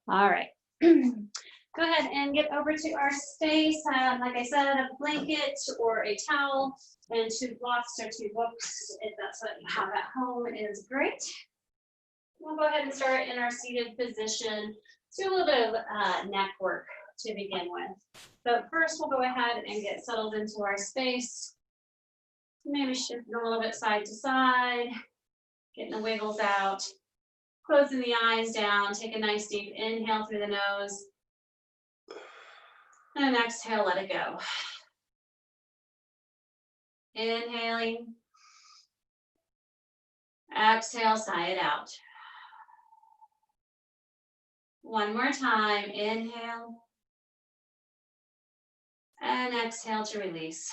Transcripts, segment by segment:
All right. Go ahead and get over to our space. Like I said, a blanket or a towel and two blocks or two books, if that's what you have at home, is great. We'll go ahead and start in our seated position. Let's do a little bit of neck work to begin with. But first, we'll go ahead and get settled into our space. Maybe shifting a little bit side to side, getting the wiggles out, closing the eyes down. Take a nice deep inhale through the nose. And exhale, let it go. Inhaling. Exhale, sigh it out. One more time. Inhale. And exhale to release.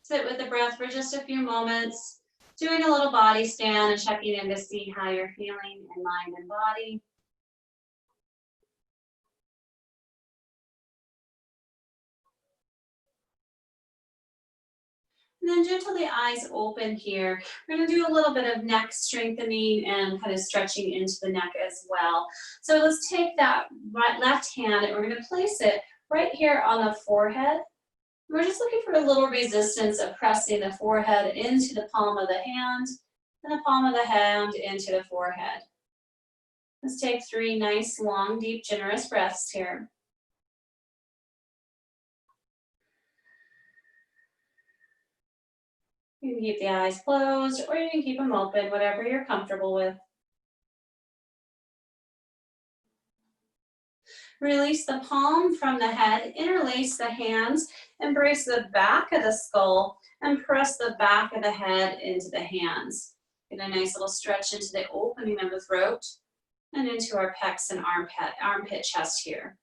Sit with the breath for just a few moments, doing a little body scan and checking in to see how you're feeling in mind and body. And then gently eyes open here. We're going to do a little bit of neck strengthening and kind of stretching into the neck as well. So let's take that left hand and we're going to place it right here on the forehead. We're just looking for a little resistance of pressing the forehead into the palm of the hand and the palm of the hand into the forehead. Let's take 3 nice, long, deep, generous breaths here. You can keep the eyes closed or you can keep them open, whatever you're comfortable with. Release the palm from the head, interlace the hands, embrace the back of the skull, and press the back of the head into the hands. Get a nice little stretch into the opening of the throat and into our pecs and armpit chest here.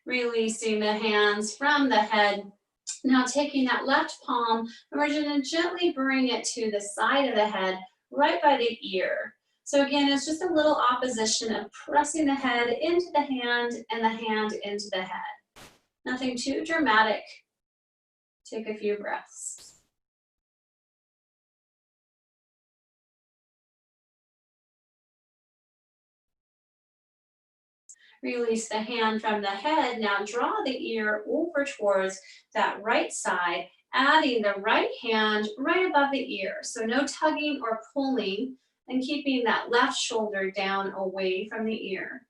Releasing the hands from the head. Now taking that left palm, and we're going to gently bring it to the side of the head, right by the ear. So again, it's just a little opposition of pressing the head into the hand and the hand into the head. Nothing too dramatic. Take a few breaths. Release the hand from the head. Now draw the ear over towards that right side, adding the right hand right above the ear. So no tugging or pulling, and keeping that left shoulder down away from the ear.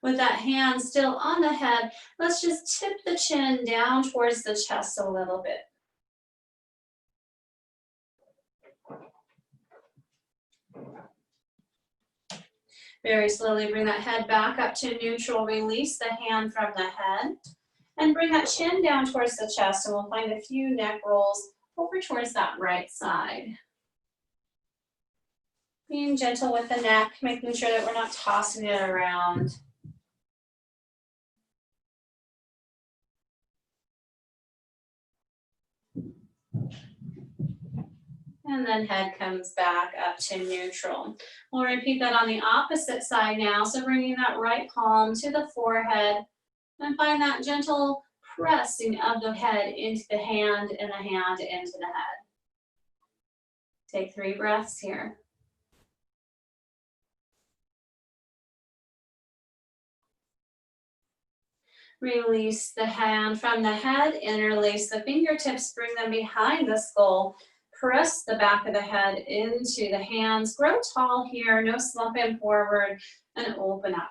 With that hand still on the head, let's just tip the chin down towards the chest a little bit. Very slowly bring that head back up to neutral. Release the hand from the head. And bring that chin down towards the chest, and we'll find a few neck rolls over towards that right side. Being gentle with the neck, making sure that we're not tossing it around. And then head comes back up to neutral. We'll repeat that on the opposite side now. So bringing that right palm to the forehead and find that gentle pressing of the head into the hand and the hand into the head. Take 3 breaths here. Release the hand from the head, interlace the fingertips, bring them behind the skull. Press the back of the head into the hands. Grow tall here, no slumping forward, and open up.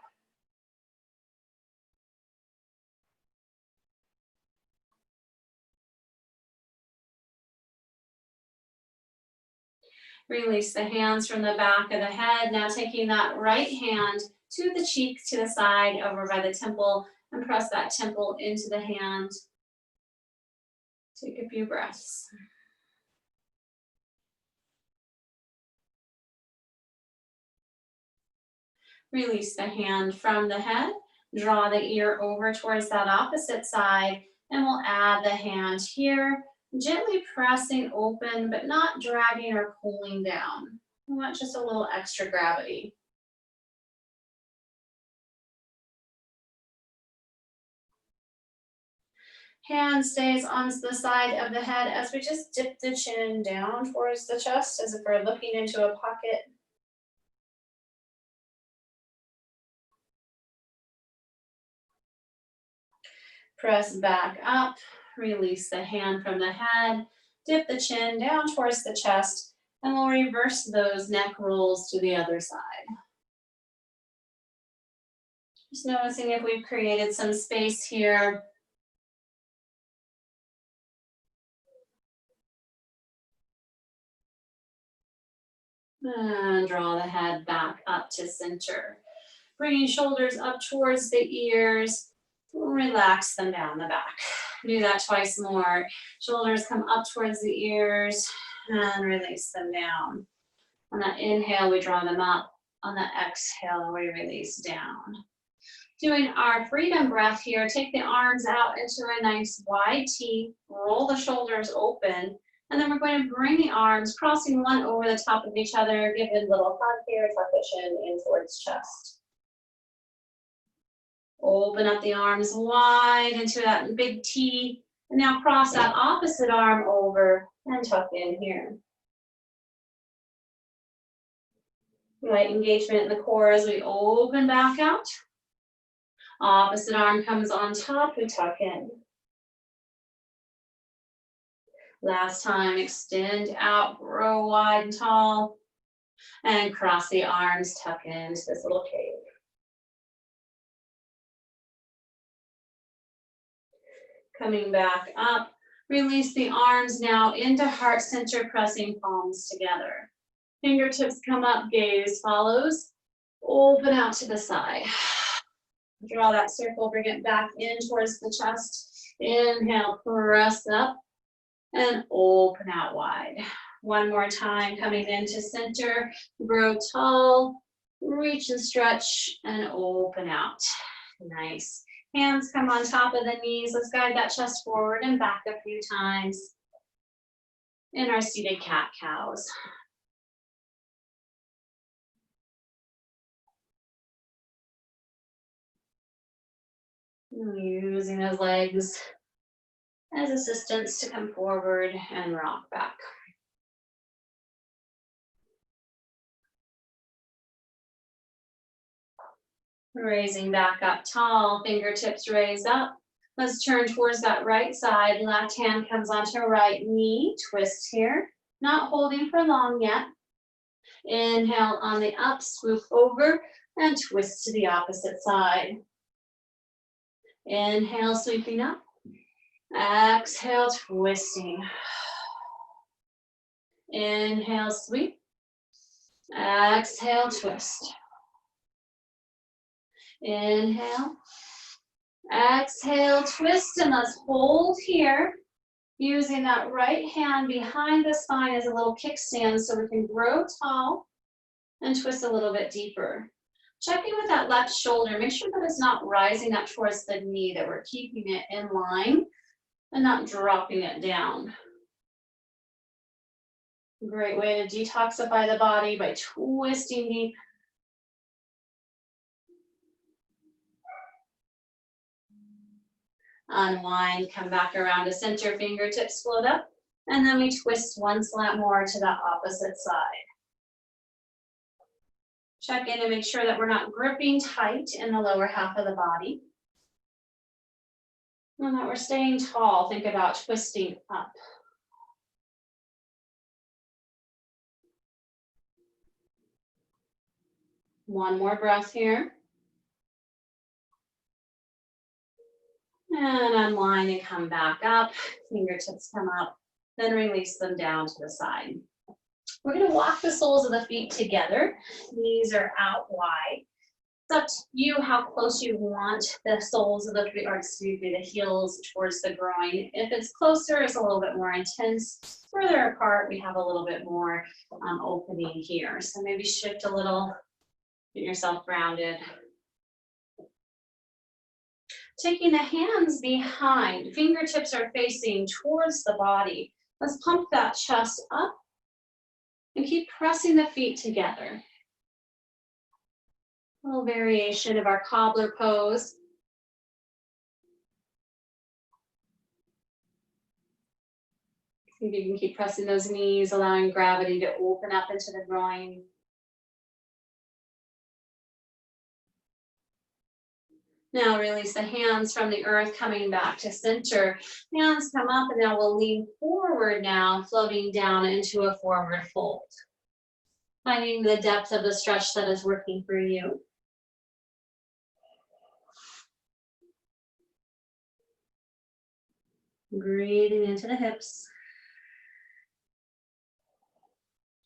Release the hands from the back of the head. Now taking that right hand to the cheek, to the side, over by the temple, and press that temple into the hand. Take a few breaths. Release the hand from the head. Draw the ear over towards that opposite side, and we'll add the hand here, gently pressing open, but not dragging or pulling down. We want just a little extra gravity. Hand stays on the side of the head as we just dip the chin down towards the chest as if we're looking into a pocket. Press back up, release the hand from the head, dip the chin down towards the chest, and we'll reverse those neck rolls to the other side. Just noticing if we've created some space here. And draw the head back up to center. Bringing shoulders up towards the ears. Relax them down the back. Do that twice more. Shoulders come up towards the ears and release them down. On that inhale, we draw them up. On the exhale, we release down. Doing our freedom breath here, take the arms out into a nice wide T, roll the shoulders open, and then we're going to bring the arms, crossing one over the top of each other, give it a little hug here, tuck the chin in towards chest. Open up the arms wide into that big T, and now cross that opposite arm over and tuck in here. Light engagement in the core as we open back out. Opposite arm comes on top, we tuck in. Last time, extend out, grow wide and tall, and cross the arms, tuck into this little cave. Coming back up, release the arms now into heart center, pressing palms together. Fingertips come up, gaze follows. Open out to the side. Draw that circle, bring it back in towards the chest. Inhale, press up and open out wide. One more time, coming into center, grow tall, reach and stretch and open out. Nice. Hands come on top of the knees. Let's guide that chest forward and back a few times in our seated cat-cows. Using those legs as assistance to come forward and rock back. Raising back up tall, fingertips raised up. Let's turn towards that right side. Left hand comes onto right knee. Twist here. Not holding for long yet. Inhale on the up, swoop over and twist to the opposite side. Inhale, sweeping up. Exhale, twisting. Inhale, sweep. Exhale, twist. Inhale. Exhale, twist, and let's hold here. Using that right hand behind the spine as a little kickstand so we can grow tall and twist a little bit deeper. Check in with that left shoulder. Make sure that it's not rising up towards the knee, that we're keeping it in line and not dropping it down. Great way to detoxify the body by twisting deep. Unwind, come back around to center, fingertips float up, and then we twist one slant more to the opposite side. Check in and make sure that we're not gripping tight in the lower half of the body. And that we're staying tall. Think about twisting up. One more breath here. And unwind and come back up. Fingertips come up, then release them down to the side. We're going to walk the soles of the feet together. Knees are out wide. It's up to you how close you want the soles of the feet, or excuse me, the heels towards the groin. If it's closer, it's a little bit more intense. Further apart, we have a little bit more opening here. So maybe shift a little, get yourself grounded. Taking the hands behind, fingertips are facing towards the body. Let's pump that chest up and keep pressing the feet together. A little variation of our cobbler pose. You can keep pressing those knees, allowing gravity to open up into the groin. Now release the hands from the earth, coming back to center. Hands come up, and now we'll lean forward now, floating down into a forward fold. Finding the depth of the stretch that is working for you. Breathing into the hips.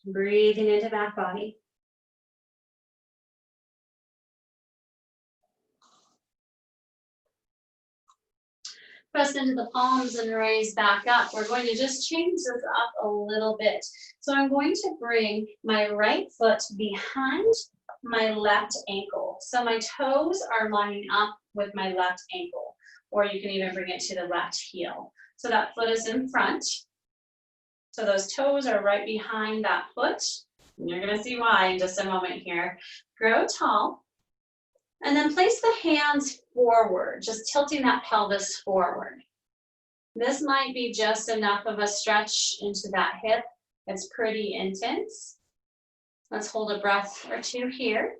Breathing into back body. Press into the palms and raise back up. We're going to just change this up a little bit. So I'm going to bring my right foot behind my left ankle. So my toes are lining up with my left ankle, or you can even bring it to the left heel. So that foot is in front. So those toes are right behind that foot. And you're gonna see why in just a moment here. Grow tall. And then place the hands forward, just tilting that pelvis forward. This might be just enough of a stretch into that hip. It's pretty intense. Let's hold a breath or two here.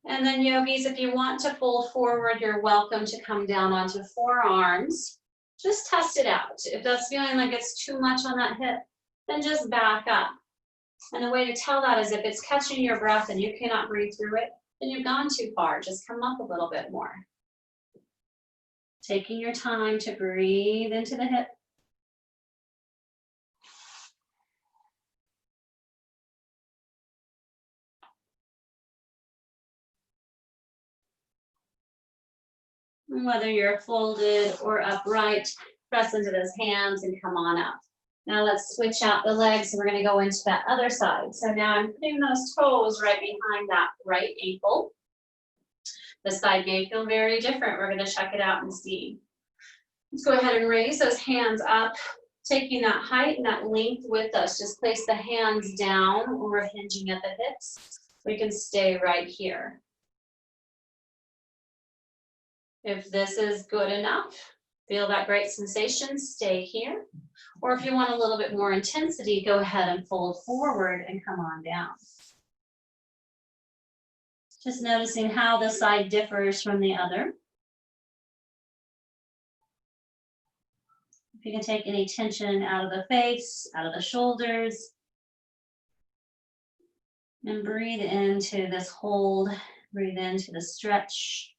And then yogis, if you want to fold forward, you're welcome to come down onto forearms. Just test it out. If that's feeling like it's too much on that hip, then just back up. And the way to tell that is if it's catching your breath and you cannot breathe through it, then you've gone too far. Just come up a little bit more. Taking your time to breathe into the hip. Whether you're folded or upright, press into those hands and come on up. Now let's switch out the legs, and we're going to go into that other side. So now I'm putting those toes right behind that right ankle. The side may feel very different. We're going to check it out and see. Let's go ahead and raise those hands up, taking that height and that length with us. Just place the hands down when we're hinging at the hips. We can stay right here. If this is good enough, feel that great sensation, stay here. Or if you want a little bit more intensity, go ahead and fold forward and come on down. Just noticing how the side differs from the other. If you can take any tension out of the face, out of the shoulders, and breathe into this hold, breathe into the stretch.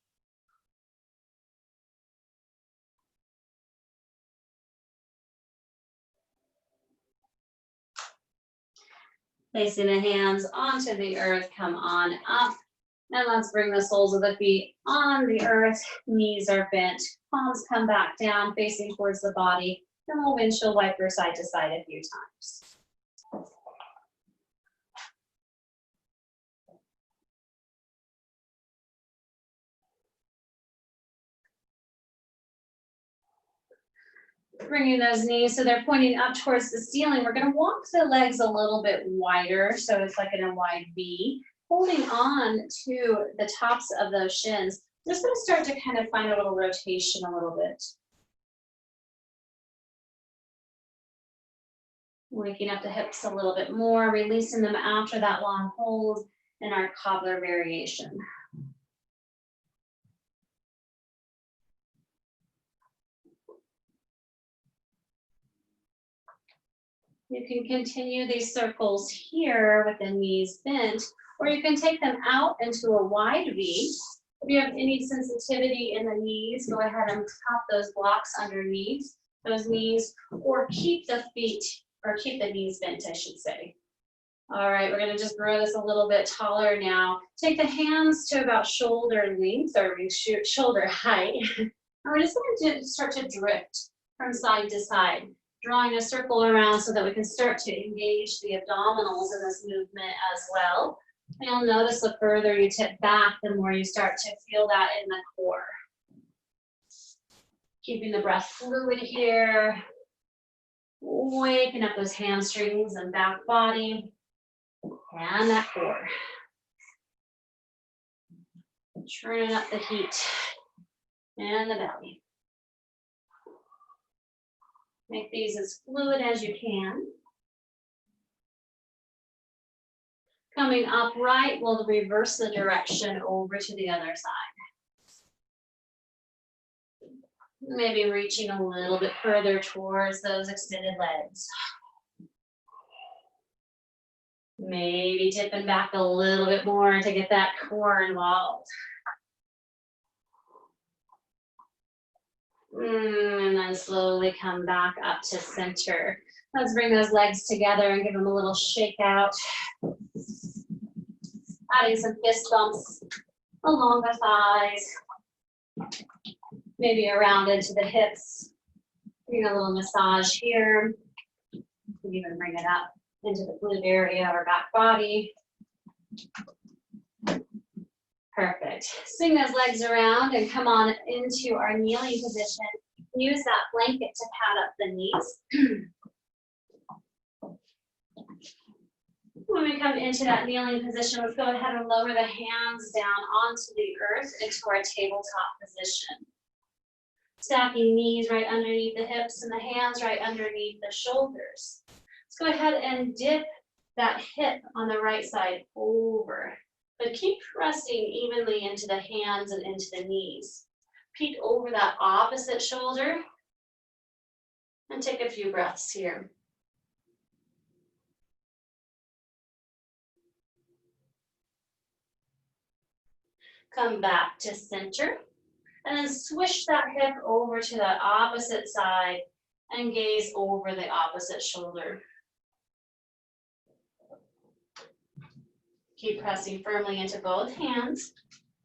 Placing the hands onto the earth, come on up. And let's bring the soles of the feet on the earth. Knees are bent, palms come back down, facing towards the body. And we'll windshield wiper side to side a few times. Bringing those knees so they're pointing up towards the ceiling. We're going to walk the legs a little bit wider, so it's like in a wide V. Holding on to the tops of those shins. Just going to start to kind of find a little rotation a little bit. Waking up the hips a little bit more, releasing them after that long hold in our cobbler variation. You can continue these circles here with the knees bent, or you can take them out into a wide V. If you have any sensitivity in the knees, go ahead and pop those blocks underneath those knees, or keep the feet, or keep the knees bent, I should say. All right, we're gonna just grow this a little bit taller now. Take the hands to about shoulder length, or shoulder height. And we're just gonna start to drift from side to side, drawing a circle around so that we can start to engage the abdominals in this movement as well. And you'll notice the further you tip back, the more you start to feel that in the core. Keeping the breath fluid here. Waking up those hamstrings and back body and that core. Turning up the heat. and the belly. Make these as fluid as you can. Coming upright, we'll reverse the direction over to the other side. Maybe reaching a little bit further towards those extended legs. Maybe tipping back a little bit more to get that core involved. And then slowly come back up to center. Let's bring those legs together and give them a little shake out. Adding some fist bumps along the thighs. Maybe around into the hips. Doing a little massage here. You can even bring it up into the glute area of our back body. Perfect. Swing those legs around and come on into our kneeling position. Use that blanket to pad up the knees. When we come into that kneeling position, let's go ahead and lower the hands down onto the earth into our tabletop position. Stacking knees right underneath the hips and the hands right underneath the shoulders. Let's go ahead and dip that hip on the right side over, but keep pressing evenly into the hands and into the knees. Peek over that opposite shoulder and take a few breaths here. Come back to center. And then swish that hip over to the opposite side and gaze over the opposite shoulder. Keep pressing firmly into both hands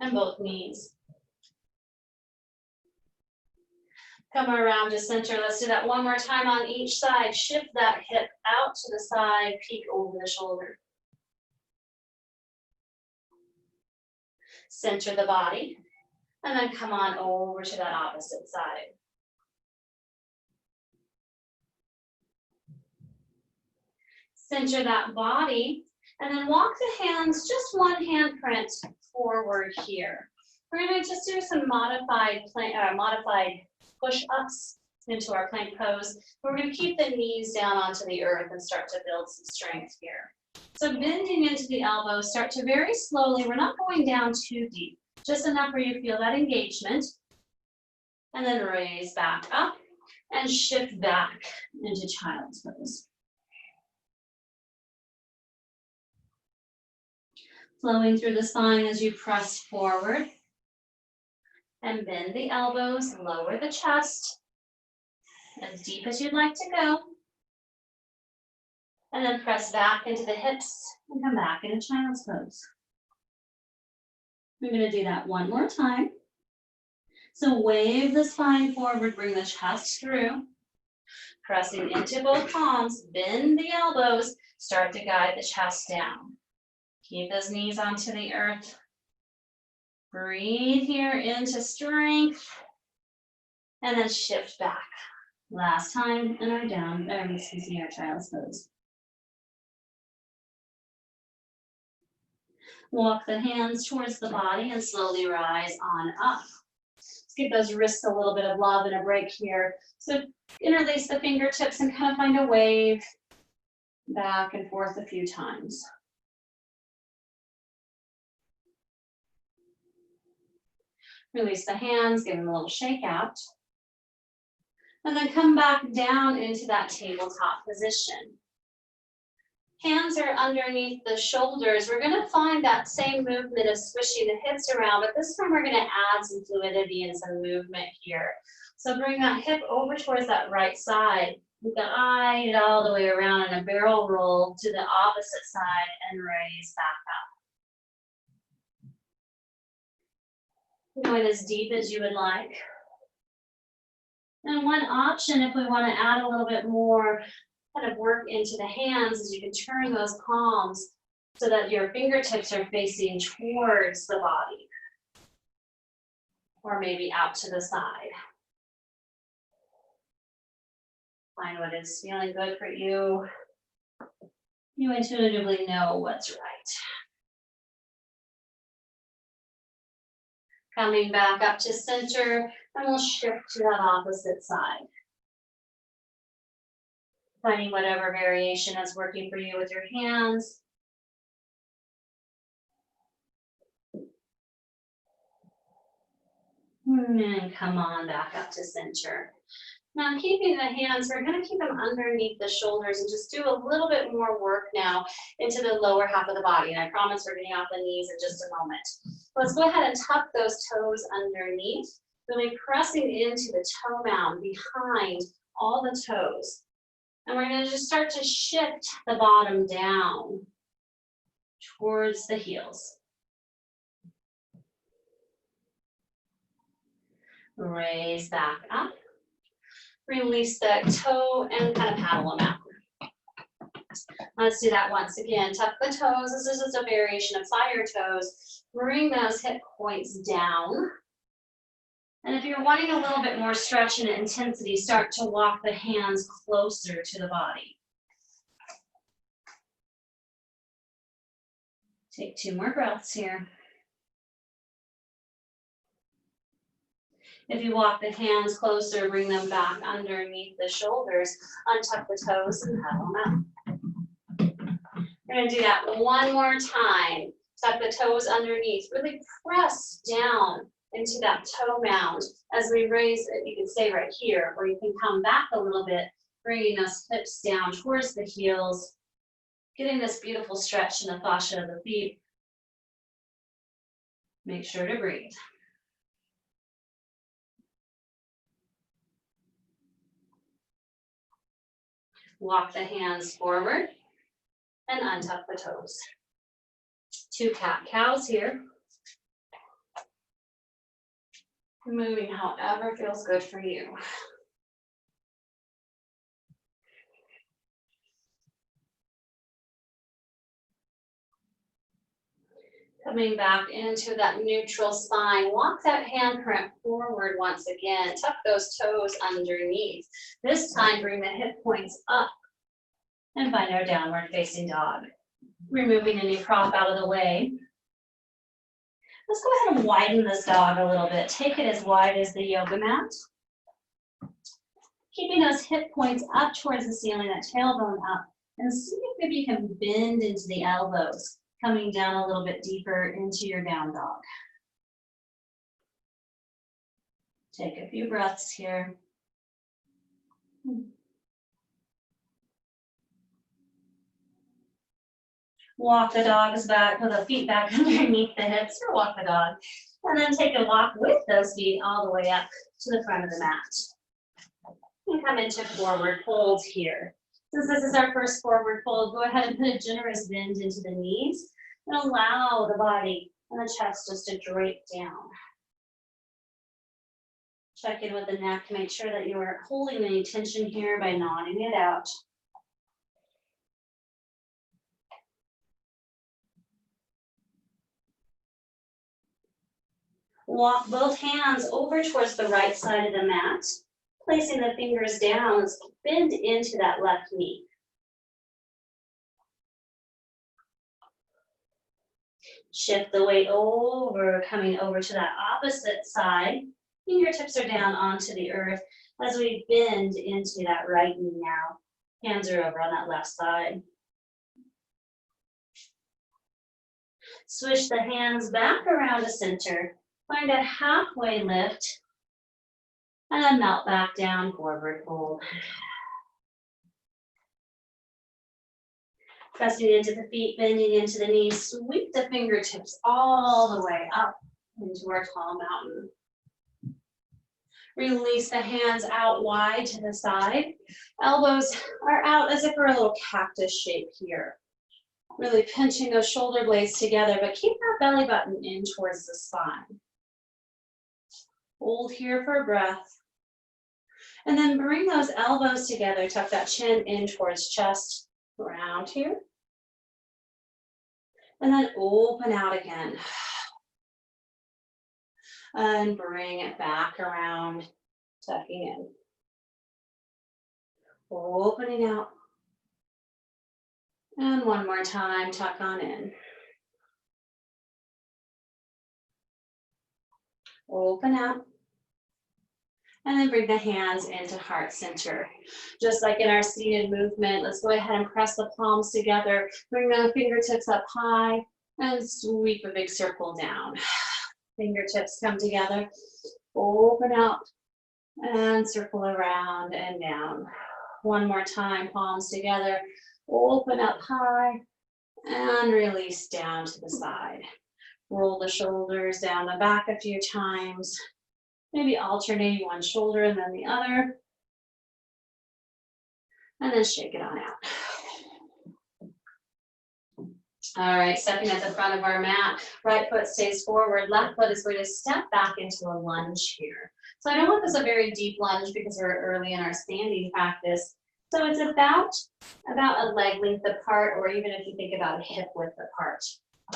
and both knees. Come around to center. Let's do that one more time on each side. Shift that hip out to the side, peek over the shoulder. Center the body. And then come on over to that opposite side. Center that body, and then walk the hands, just one handprint forward here. We're going to just do some modified push-ups into our plank pose. We're going to keep the knees down onto the earth and start to build some strength here. So bending into the elbows, start to very slowly, we're not going down too deep. Just enough where you feel that engagement, and then raise back up and shift back into child's pose. Flowing through the spine as you press forward and bend the elbows, lower the chest as deep as you'd like to go, and then press back into the hips and come back into child's pose. We're going to do that one more time. So wave the spine forward, bring the chest through. Pressing into both palms, bend the elbows, start to guide the chest down. Keep those knees onto the earth. Breathe here into strength. And then shift back. Last time in our our child's pose. Walk the hands towards the body and slowly rise on up. Let's give those wrists a little bit of love and a break here. So interlace the fingertips and kind of find a wave back and forth a few times. Release the hands, give them a little shake out. And then come back down into that tabletop position. Hands are underneath the shoulders. We're going to find that same movement of swishing the hips around, but this time we're going to add some fluidity and some movement here. So bring that hip over towards that right side. Guide it all the way around in a barrel roll to the opposite side and raise back up. Going as deep as you would like. And one option, if we want to add a little bit more kind of work into the hands, is you can turn those palms so that your fingertips are facing towards the body. Or maybe out to the side. Find what is feeling good for you. You intuitively know what's right. Coming back up to center, and we'll shift to that opposite side. Finding whatever variation is working for you with your hands. And come on back up to center. Now keeping the hands, we're going to keep them underneath the shoulders and just do a little bit more work now into the lower half of the body. And I promise we're getting off the knees in just a moment. Let's go ahead and tuck those toes underneath, really pressing into the toe mound behind all the toes. And we're going to just start to shift the bottom down towards the heels. Raise back up. Release the toe and kind of paddle them out. Let's do that once again. Tuck the toes. This is just a variation of fire toes. Bring those hip points down. And if you're wanting a little bit more stretch and intensity, start to walk the hands closer to the body. Take 2 more breaths here. If you walk the hands closer, bring them back underneath the shoulders, untuck the toes and paddle them out. We're going to do that one more time. Tuck the toes underneath. Really press down into that toe mound as we raise it. You can stay right here, or you can come back a little bit, bringing those hips down towards the heels, getting this beautiful stretch in the fascia of the feet. Make sure to breathe. Walk the hands forward and untuck the toes. 2 cat-cows here. Moving however feels good for you. Coming back into that neutral spine, walk that handprint forward once again. Tuck those toes underneath. This time, bring the hip points up and find our downward facing dog. Removing any prop out of the way. Let's go ahead and widen this dog a little bit. Take it as wide as the yoga mat. Keeping those hip points up towards the ceiling, that tailbone up, and see if maybe you can bend into the elbows, coming down a little bit deeper into your down dog. Take a few breaths here. Walk the dogs back, put the feet back underneath the hips, or walk the dog. And then take a walk with those feet all the way up to the front of the mat. And come into forward fold here. Since this is our first forward fold, go ahead and put a generous bend into the knees and allow the body and the chest just to drape down. Check in with the neck to make sure that you are holding any tension here by nodding it out. Walk both hands over towards the right side of the mat, placing the fingers down. Let's bend into that left knee. Shift the weight over, coming over to that opposite side. Fingertips are down onto the earth as we bend into that right knee now. Hands are over on that left side. Swish the hands back around to center. Find a halfway lift and then melt back down, forward fold. Pressing into the feet, bending into the knees, sweep the fingertips all the way up into our tall mountain. Release the hands out wide to the side. Elbows are out as if we're a little cactus shape here. Really pinching those shoulder blades together, but keep that belly button in towards the spine. Hold here for a breath. And then bring those elbows together, tuck that chin in towards chest, round here. And then open out again. And bring it back around, tucking in. Opening out. And one more time, tuck on in. Open up. And then bring the hands into heart center. Just like in our seated movement, let's go ahead and press the palms together. Bring the fingertips up high and sweep a big circle down. Fingertips come together. Open up and circle around and down. One more time, palms together. Open up high and release down to the side. Roll the shoulders down the back a few times. Maybe alternating one shoulder and then the other. And then shake it on out. All right, stepping at the front of our mat, right foot stays forward, left foot is going to step back into a lunge here. So I don't want this a very deep lunge because we're early in our standing practice. So it's about a leg length apart, or even if you think about a hip width apart.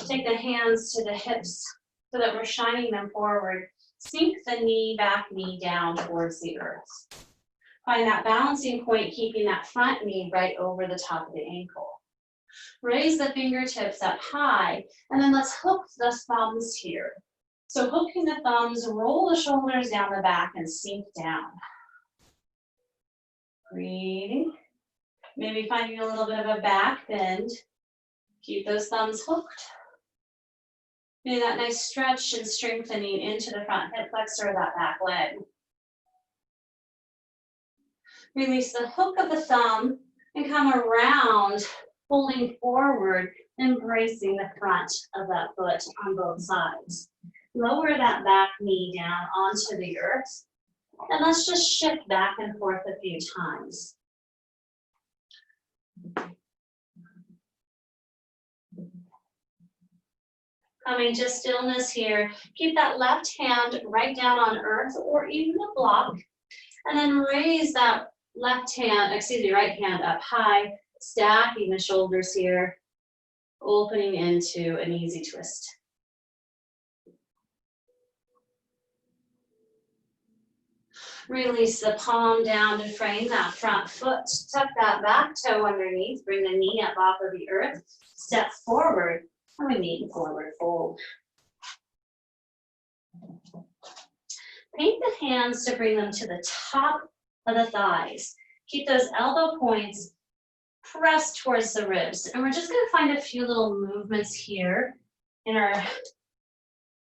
Take the hands to the hips so that we're shining them forward. Sink the knee back, knee down towards the earth. Find that balancing point, keeping that front knee right over the top of the ankle. Raise the fingertips up high, and then let's hook the thumbs here. So hooking the thumbs, roll the shoulders down the back and sink down. Breathing. Maybe finding a little bit of a back bend. Keep those thumbs hooked. Maybe that nice stretch and strengthening into the front hip flexor of that back leg. Release the hook of the thumb and come around, pulling forward, embracing the front of that foot on both sides. Lower that back knee down onto the earth, and let's just shift back and forth a few times. Coming to stillness here, keep that left hand right down on earth or even the block, and then raise that right hand up high, stacking the shoulders here, opening into an easy twist. Release the palm down to frame that front foot, tuck that back toe underneath, bring the knee up off of the earth, step forward, and we meet in forward fold. Paint the hands to bring them to the top of the thighs. Keep those elbow points pressed towards the ribs. And we're just going to find a few little movements here in our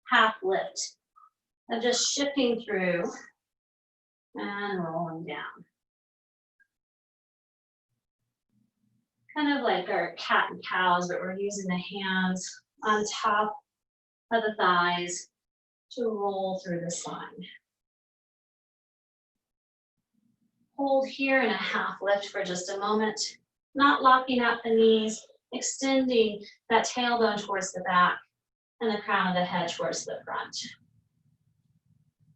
half lift of just shifting through and rolling down. Kind of like our cat and cows, but we're using the hands on top of the thighs to roll through the spine. Hold here in a half lift for just a moment, not locking out the knees, extending that tailbone towards the back and the crown of the head towards the front.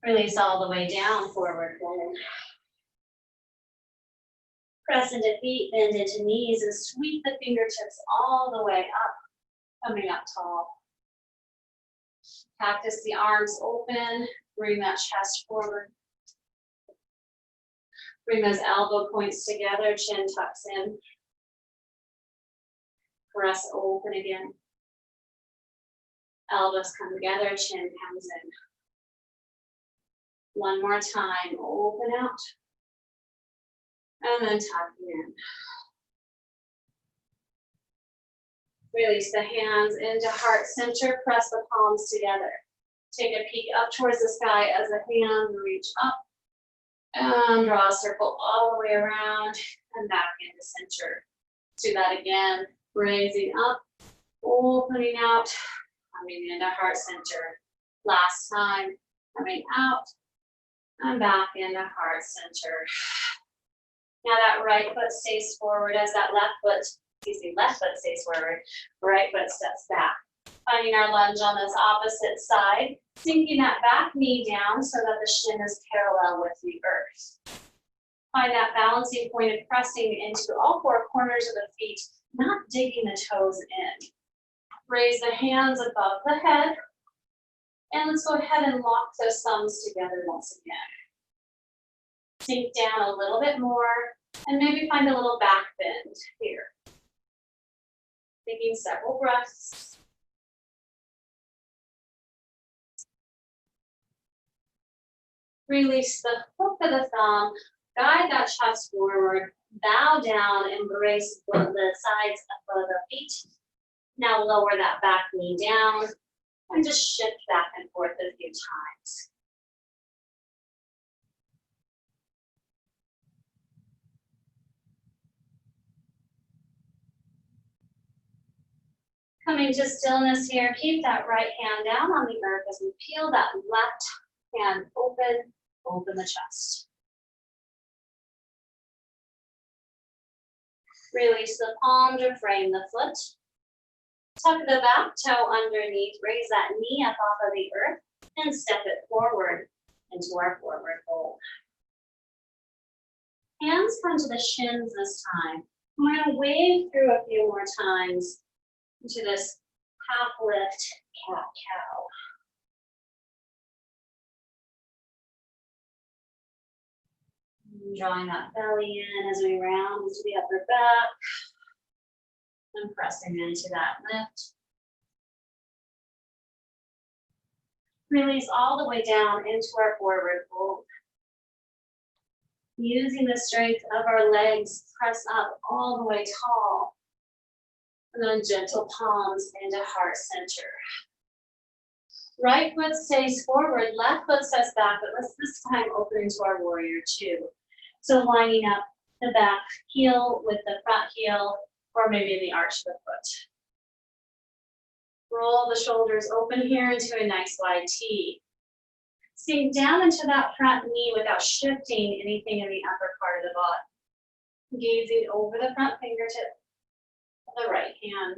Release all the way down, forward fold. Press into feet, bend into knees, and sweep the fingertips all the way up, coming up tall. Cactus the arms open, bring that chest forward. Bring those elbow points together, chin tucks in. Press open again. Elbows come together, chin comes in. One more time, open out. And then tucking in. Release the hands into heart center, press the palms together. Take a peek up towards the sky as the hands reach up. And draw a circle all the way around and back into center. Do that again, raising up, opening out, coming into heart center. Last time, coming out and back into heart center. Now that right foot stays forward as that left foot stays forward, right foot steps back. Finding our lunge on this opposite side, sinking that back knee down so that the shin is parallel with the earth. Find that balancing point of pressing into all four corners of the feet, not digging the toes in. Raise the hands above the head, and let's go ahead and lock those thumbs together once again. Sink down a little bit more, and maybe find a little back bend here. Taking several breaths. Release the hook of the thumb, guide that chest forward, bow down, embrace the sides of the feet. Now lower that back knee down and just shift back and forth a few times. Coming to stillness here, keep that right hand down on the earth as we peel that left hand open, open the chest. Release the palm to frame the foot. Tuck the back toe underneath, raise that knee up off of the earth and step it forward into our forward fold. Hands come to the shins this time. We're going to wave through a few more times into this half lift cat-cow. Drawing that belly in as we round into the upper back and pressing into that lift. Release all the way down into our forward fold. Using the strength of our legs, press up all the way tall. And then gentle palms into heart center. Right foot stays forward, left foot steps back, but let's this time open into our warrior two. So lining up the back heel with the front heel, or maybe in the arch of the foot. Roll the shoulders open here into a nice wide T. Sink down into that front knee without shifting anything in the upper part of the body. Gazing over the front fingertip of the right hand.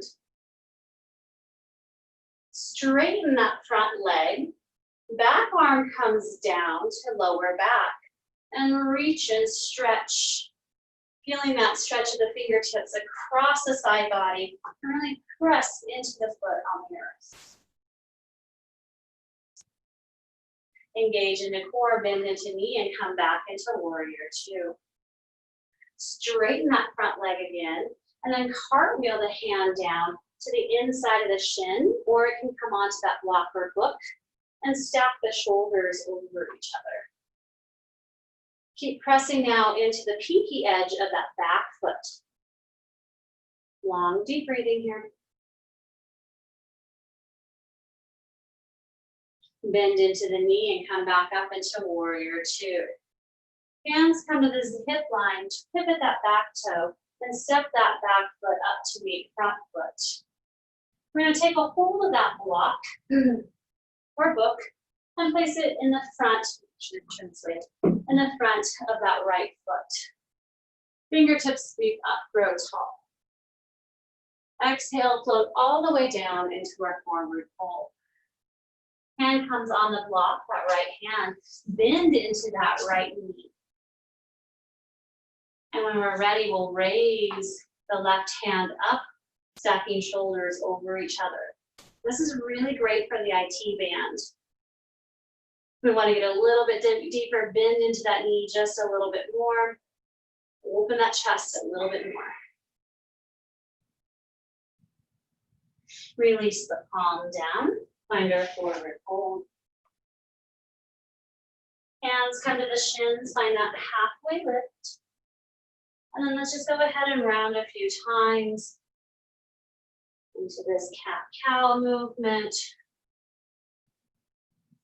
Straighten that front leg. Back arm comes down to lower back. And reach and stretch. Feeling that stretch of the fingertips across the side body. And really press into the foot on the earth. Engage in the core, bend into knee, and come back into warrior two. Straighten that front leg again, and then cartwheel the hand down to the inside of the shin, or it can come onto that block or book, and stack the shoulders over each other. Keep pressing now into the pinky edge of that back foot. Long, deep breathing here. Bend into the knee and come back up into warrior two. Hands come to this hip line, pivot that back toe, and step that back foot up to meet front foot. We're going to take a hold of that block or book and place it in the front, in the front of that right foot. Fingertips sweep up, grow tall. Exhale, float all the way down into our forward fold. Hand comes on the block, that right hand, bend into that right knee. And when we're ready, we'll raise the left hand up, stacking shoulders over each other. This is really great for the IT band. We want to get a little bit deeper, bend into that knee just a little bit more. Open that chest a little bit more. Release the palm down, find our forward fold. Hands come to the shins, find that halfway lift. And then let's just go ahead and round a few times into this cat-cow movement.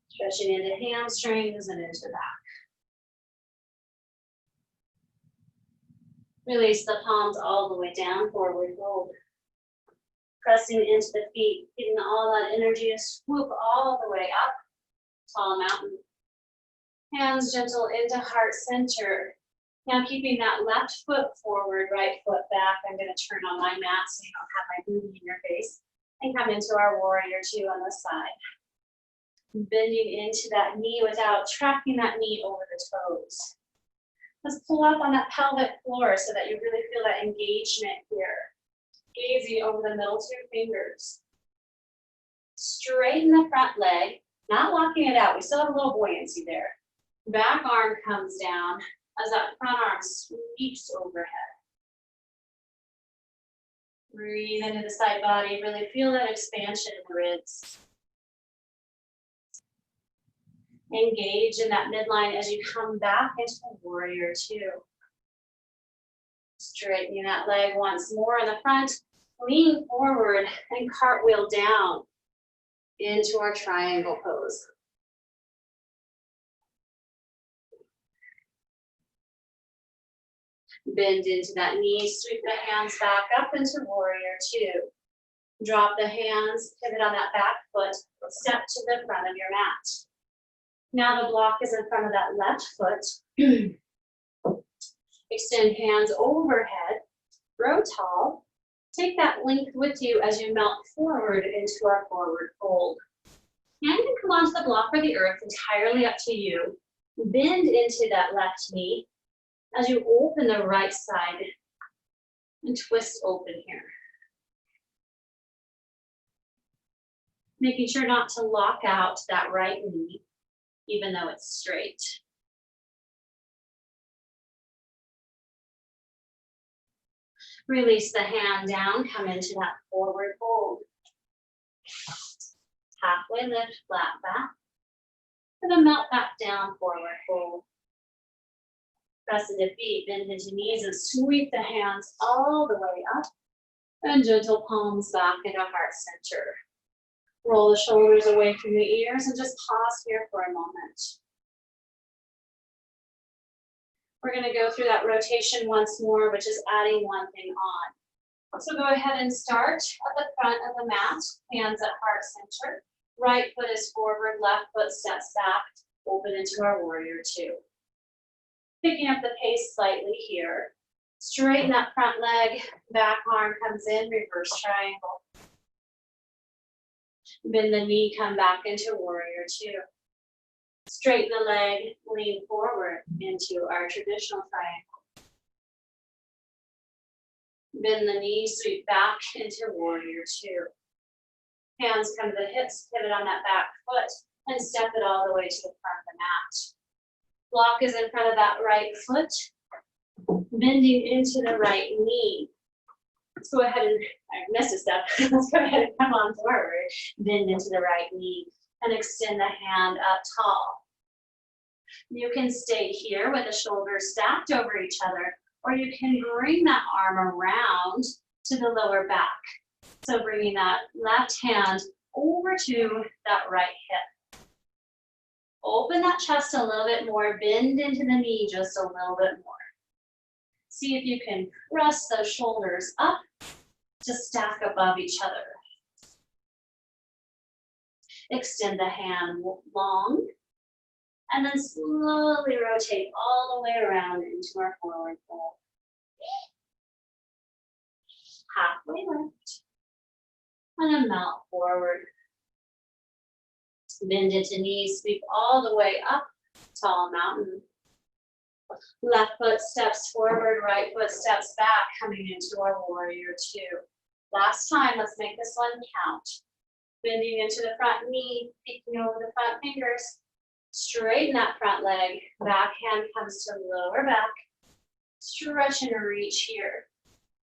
Stretching into hamstrings and into back. Release the palms all the way down, forward fold. Pressing into the feet, getting all that energy to swoop all the way up, tall mountain. Hands gentle into heart center. Now keeping that left foot forward, right foot back. I'm going to turn on my mat so you don't have my booty in your face. And come into our warrior two on the side. Bending into that knee without tracking that knee over the toes. Let's pull up on that pelvic floor so that you really feel that engagement here. Gazing over the middle two fingers. Straighten the front leg, not locking it out. We still have a little buoyancy there. Back arm comes down as that front arm sweeps overhead. Breathe into the side body. Really feel that expansion in the ribs. Engage in that midline as you come back into warrior two. Straightening that leg once more in the front, lean forward and cartwheel down into our triangle pose. Bend into that knee, sweep the hands back up into warrior two. Drop the hands, pivot on that back foot, step to the front of your mat. Now the block is in front of that left foot. Extend hands overhead, grow tall. Take that length with you as you melt forward into our forward fold. Hand can come onto the block or the earth, entirely up to you. Bend into that left knee as you open the right side and twist open here. Making sure not to lock out that right knee, even though it's straight. Release the hand down, come into that forward fold. Halfway lift, flat back. And then melt back down, forward fold. Press into feet, bend into knees, and sweep the hands all the way up. And gentle palms back into heart center. Roll the shoulders away from the ears and just pause here for a moment. We're going to go through that rotation once more, which is adding one thing on. So go ahead and start at the front of the mat, hands at heart center. Right foot is forward, left foot steps back, open into our warrior two. Picking up the pace slightly here. Straighten that front leg, back arm comes in, reverse triangle. Bend the knee, come back into warrior two. Straighten the leg, lean forward into our traditional triangle. Bend the knee, sweep back into warrior two. Hands come to the hips, pivot on that back foot, and step it all the way to the front of the mat. Block is in front of that right foot, bending into the right knee. Let's go ahead and, I missed a step. Let's go ahead and come on forward. Bend into the right knee and extend the hand up tall. You can stay here with the shoulders stacked over each other, or you can bring that arm around to the lower back. So bringing that left hand over to that right hip. Open that chest a little bit more, bend into the knee just a little bit more. See if you can press those shoulders up to stack above each other. Extend the hand long, and then slowly rotate all the way around into our forward fold. Halfway lift, and then melt forward. Bend into knees, sweep all the way up, tall mountain. Left foot steps forward, right foot steps back, coming into our warrior two. Last time, let's make this one count. Bending into the front knee, peeking over the front fingers. Straighten that front leg, back hand comes to lower back. Stretch and reach here.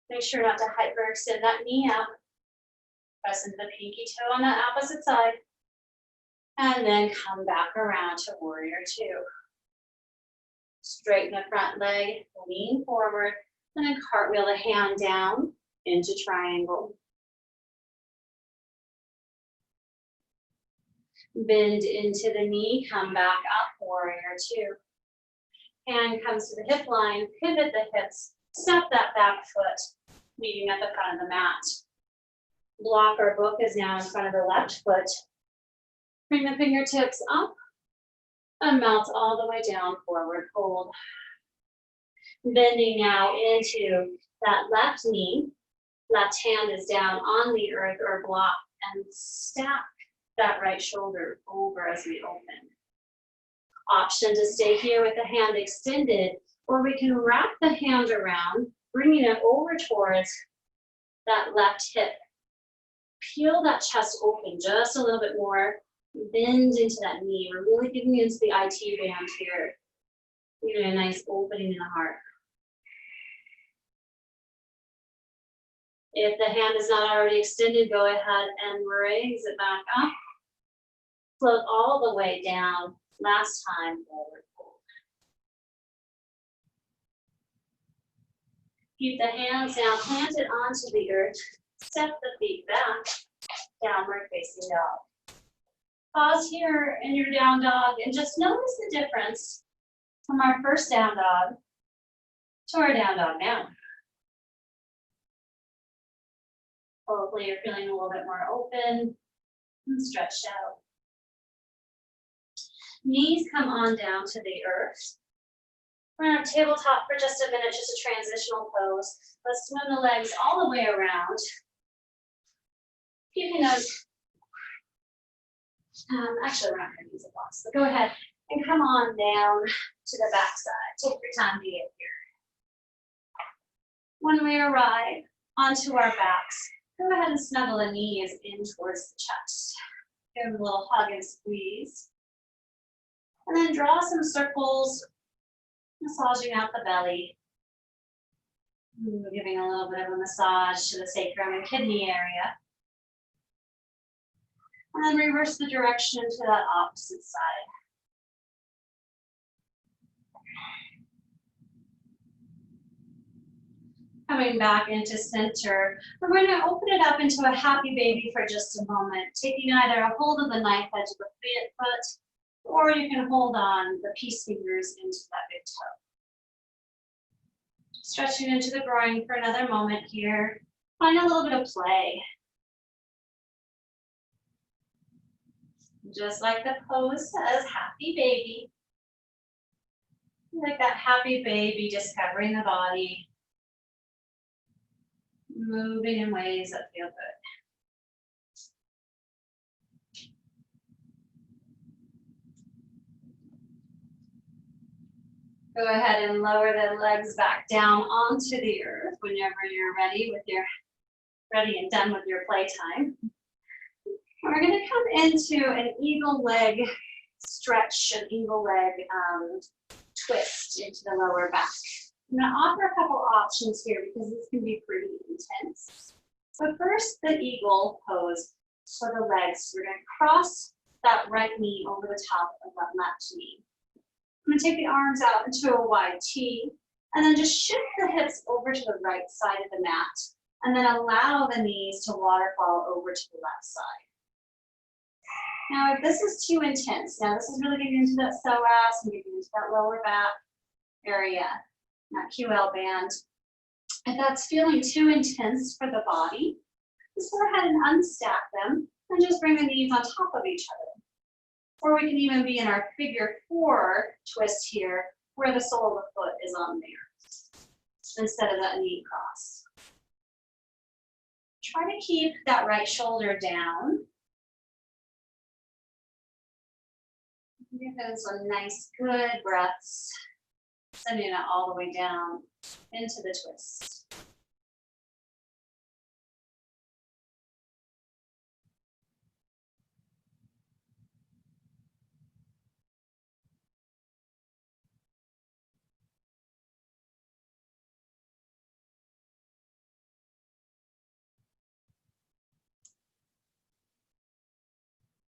Make sure not to hyperextend that knee out. Press into the pinky toe on the opposite side. And then come back around to warrior two. Straighten the front leg, lean forward, and then cartwheel the hand down into triangle. Bend into the knee, come back up, warrior two. Hand comes to the hip line, pivot the hips, step that back foot, meeting at the front of the mat. Block or book is now in front of the left foot. Bring the fingertips up and melt all the way down, forward fold. Bending now into that left knee. Left hand is down on the earth or block, and stack that right shoulder over as we open. Option to stay here with the hand extended, or we can wrap the hand around, bringing it over towards that left hip. Peel that chest open just a little bit more. Bend into that knee. We're really getting into the IT band here. Getting a nice opening in the heart. If the hand is not already extended, go ahead and raise it back up. Float all the way down Last time, forward fold. Keep the hands now planted onto the earth. Step the feet back, downward facing dog. Pause here in your down dog and just notice the difference from our first down dog to our down dog now. Hopefully you're feeling a little bit more open and stretched out. Knees come on down to the earth. We're on tabletop for just a minute, just a transitional pose. Let's swim the legs all the way around. Keeping those, actually we're not gonna use a box, but go ahead and come on down to the back side. Take your time to get here. When we arrive onto our backs, go ahead and snuggle the knees in towards the chest. Give them a little hug and squeeze. And then draw some circles, massaging out the belly. Giving a little bit of a massage to the sacrum and kidney area. And then reverse the direction to that opposite side. Coming back into center, we're going to open it up into a happy baby for just a moment, taking either a hold of the knife edge of the foot, or you can hold on the peace fingers into that big toe. Stretching into the groin for another moment here. Find a little bit of play. Just like the pose says, happy baby. Like that happy baby discovering the body. Moving in ways that feel good. Go ahead and lower the legs back down onto the earth whenever you're ready and done with your playtime. We're going to come into an eagle leg stretch, an eagle leg twist into the lower back. I'm going to offer a couple options here because this can be pretty intense. So first, the eagle pose for the legs. We're going to cross that right knee over the top of that left knee. I'm going to take the arms out into a wide T, and then just shift the hips over to the right side of the mat, and then allow the knees to waterfall over to the left side. Now, if this is too intense, now this is really getting into that psoas and getting into that lower back area, that QL band. If that's feeling too intense for the body, just go ahead and unstack them and just bring the knees on top of each other. Or we can even be in our figure 4 twist here, where the sole of the foot is on there, instead of that knee cross. Try to keep that right shoulder down. Give those some nice, good breaths, sending it all the way down into the twist.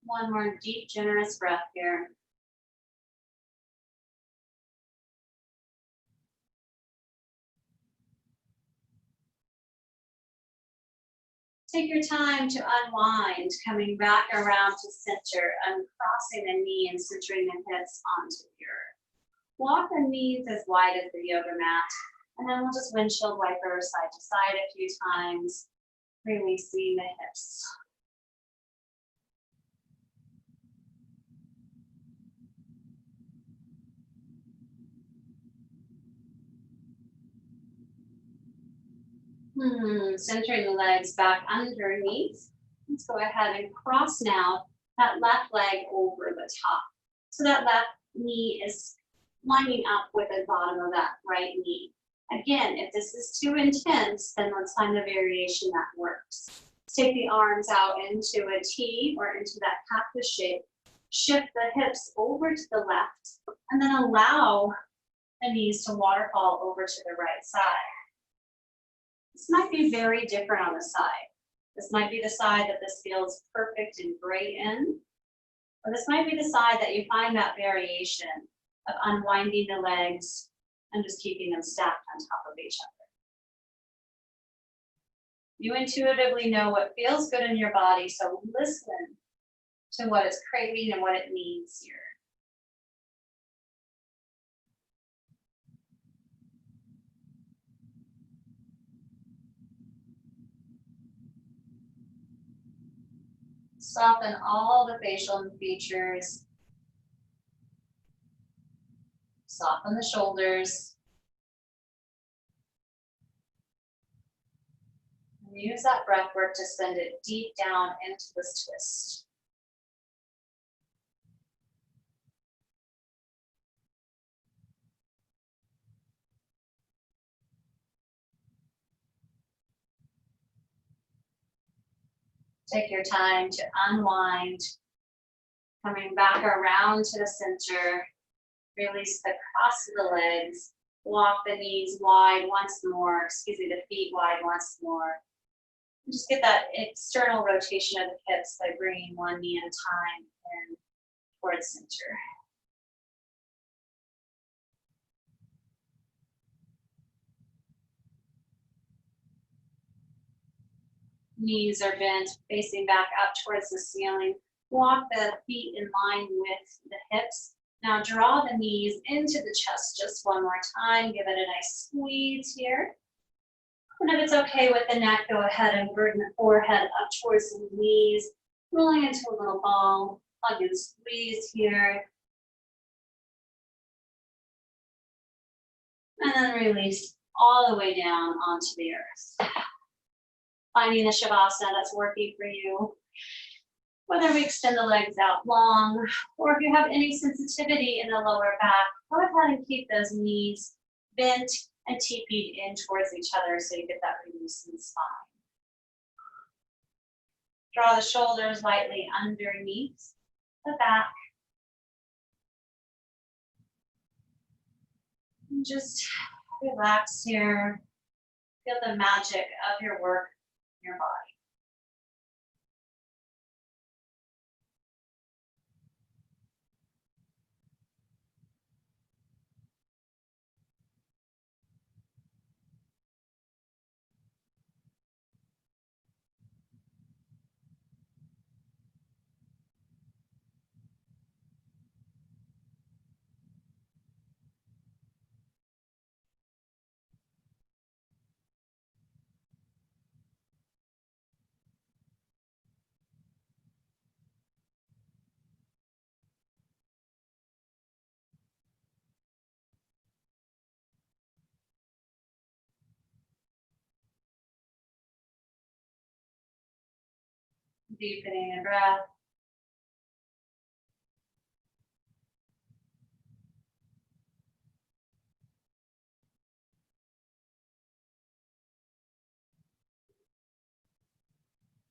One more deep, generous breath here. Take your time to unwind, coming back around to center, uncrossing the knee and centering the hips onto the earth. Walk the knees as wide as the yoga mat, and then we'll just windshield wiper side to side a few times, releasing the hips. Centering the legs back underneath. Let's go ahead and cross now that left leg over the top. So that left knee is lining up with the bottom of that right knee. Again, if this is too intense, then let's find the variation that works. Take the arms out into a T or into that cactus shape. Shift the hips over to the left, and then allow the knees to waterfall over to the right side. This might be very different on the side. This might be the side that this feels perfect and great in. Or this might be the side that you find that variation of unwinding the legs and just keeping them stacked on top of each other. You intuitively know what feels good in your body, so listen to what it's craving and what it needs here. Soften all the facial features. Soften the shoulders. And use that breath work to send it deep down into this twist. Take your time to unwind, coming back around to the center. Release the cross of the legs. Walk the knees wide once more, the feet wide once more. And just get that external rotation of the hips by bringing one knee at a time in towards center. Knees are bent, facing back up towards the ceiling. Walk the feet in line with the hips. Now draw the knees into the chest just one more time. Give it a nice squeeze here. And if it's okay with the neck, go ahead and bring the forehead up towards the knees, rolling into a little ball. Hug and squeeze here. And then release all the way down onto the earth. Finding the Shavasana that's working for you. Whether we extend the legs out long, or if you have any sensitivity in the lower back, go ahead and keep those knees bent and teepeed in towards each other so you get that release in the spine. Draw the shoulders lightly underneath the back. And just relax here. Feel the magic of your work in your body. Deepening the breath.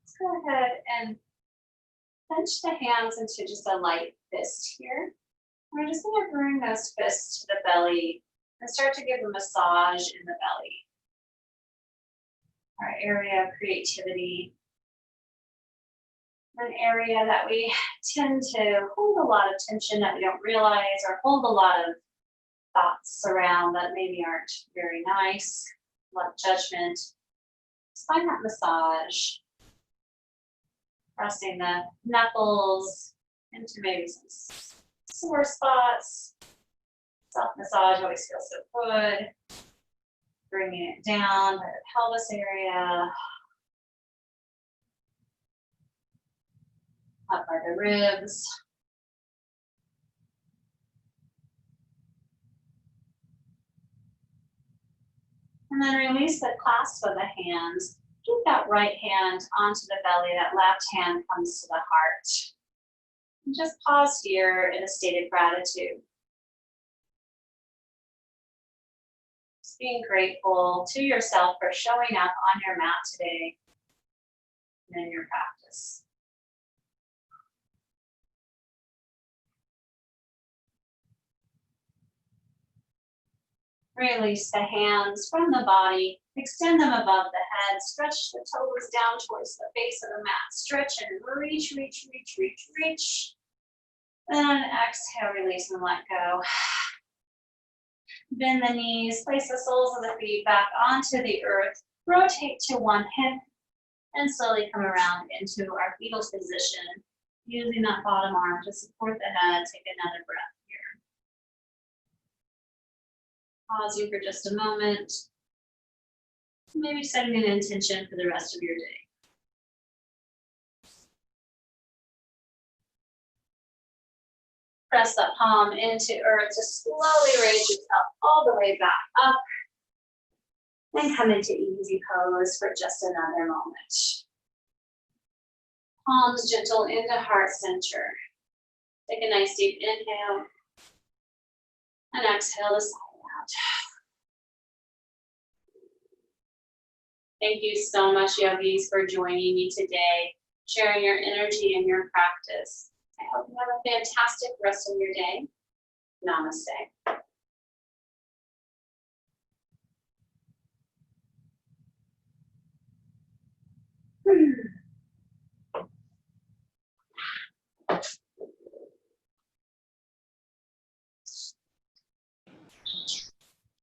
Let's go ahead and clench the hands into just a light fist here. We're just going to bring those fists to the belly and start to give a massage in the belly. Our area of creativity. An area that we tend to hold a lot of tension that we don't realize, or hold a lot of thoughts around that maybe aren't very nice, a lot of judgment. Just find that massage. Pressing the knuckles into maybe some sore spots. Self-massage always feels so good. Bringing it down by the pelvis area. Up by the ribs. And then release the clasp of the hands. Keep that right hand onto the belly, that left hand comes to the heart. And just pause here in a state of gratitude. Just being grateful to yourself for showing up on your mat today and in your practice. Release the hands from the body, extend them above the head, stretch the toes down towards the base of the mat, stretch and reach, reach, reach, reach, reach. Then on an exhale, release and let go. Bend the knees, place the soles of the feet back onto the earth, rotate to one hip, and slowly come around into our fetal position, using that bottom arm to support the head. Take another breath here. Pausing for just a moment. Maybe setting an intention for the rest of your day. Press that palm into earth to slowly raise yourself all the way back up. Then come into easy pose for just another moment. Palms gentle into heart center. Take a nice deep inhale. And exhale to sigh out. Thank you so much, yogis, for joining me today, sharing your energy and your practice. I hope you have a fantastic rest of your day. Namaste.